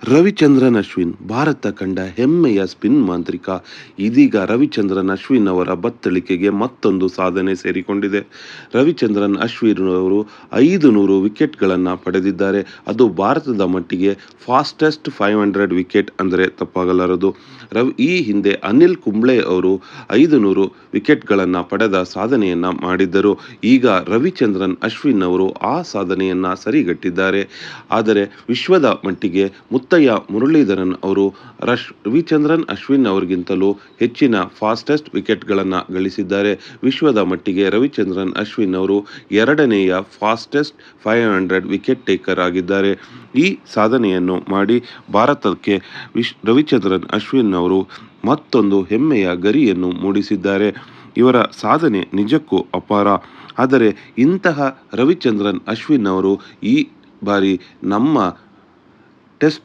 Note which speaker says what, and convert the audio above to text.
Speaker 1: ರವಿಚಂದ್ರನ್ ಅಶ್ವಿನ್ ಭಾರತ ಕಂಡ ಹೆಮ್ಮೆಯ ಸ್ಪಿನ್ ಮಾಂತ್ರಿಕ. ಇದೀಗ ರವಿಚಂದ್ರನ್ ಅಶ್ವಿನ್ ಅವರ ಬತ್ತಳಿಕೆಗೆ ಮತ್ತೊಂದು ಸಾಧನೆ ಸೇರಿಕೊಂಡಿದೆ. ರವಿಚಂದ್ರನ್ ಅಶ್ವಿನ್ ಅವರು 500 ವಿಕೆಟ್ಗಳನ್ನು ಪಡೆದಿದ್ದಾರೆ. ಅದು ಭಾರತದ ಮಟ್ಟಿಗೆ ಫಾಸ್ಟೆಸ್ಟ್ 500 ವಿಕೆಟ್ ಅಂದರೆ ತಪ್ಪಾಗಲಾರದು. ಈ ಹಿಂದೆ ಅನಿಲ್ ಕುಂಬ್ಳೆ ಅವರು 500 ವಿಕೆಟ್ಗಳನ್ನು ಪಡೆದ ಸಾಧನೆಯನ್ನ ಮಾಡಿದ್ದರು. ಈಗ ರವಿಚಂದ್ರನ್ ಅಶ್ವಿನ್ ಅವರು ಆ ಸಾಧನೆಯನ್ನ ಸರಿಗಟ್ಟಿದ್ದಾರೆ. ಆದರೆ ವಿಶ್ವದ ಮಟ್ಟಿಗೆ ಮುತ್ತಯ್ಯ ಮುರಳೀಧರನ್ ಅವರು ರವಿಚಂದ್ರನ್ ಅಶ್ವಿನ್ ಅವರಿಗಿಂತಲೂ ಹೆಚ್ಚಿನ ಫಾಸ್ಟೆಸ್ಟ್ ವಿಕೆಟ್ಗಳನ್ನು ಗಳಿಸಿದ್ದಾರೆ. ವಿಶ್ವದ ಮಟ್ಟಿಗೆ ರವಿಚಂದ್ರನ್ ಅಶ್ವಿನ್ ಅವರು ಎರಡನೆಯ ಫಾಸ್ಟೆಸ್ಟ್ 500 ವಿಕೆಟ್ ಟೇಕರ್ ಆಗಿದ್ದಾರೆ. ಈ ಸಾಧನೆಯನ್ನು ಮಾಡಿ ಭಾರತಕ್ಕೆ ರವಿಚಂದ್ರನ್ ಅಶ್ವಿನ್ ಅವರು ಮತ್ತೊಂದು ಹೆಮ್ಮೆಯ ಗರಿಯನ್ನು ಮೂಡಿಸಿದ್ದಾರೆ. ಇವರ ಸಾಧನೆ ನಿಜಕ್ಕೂ ಅಪಾರ. ಆದರೆ ಇಂತಹ ರವಿಚಂದ್ರನ್ ಅಶ್ವಿನ್ ಅವರು ಈ ಬಾರಿ ನಮ್ಮ ಟೆಸ್ಟ್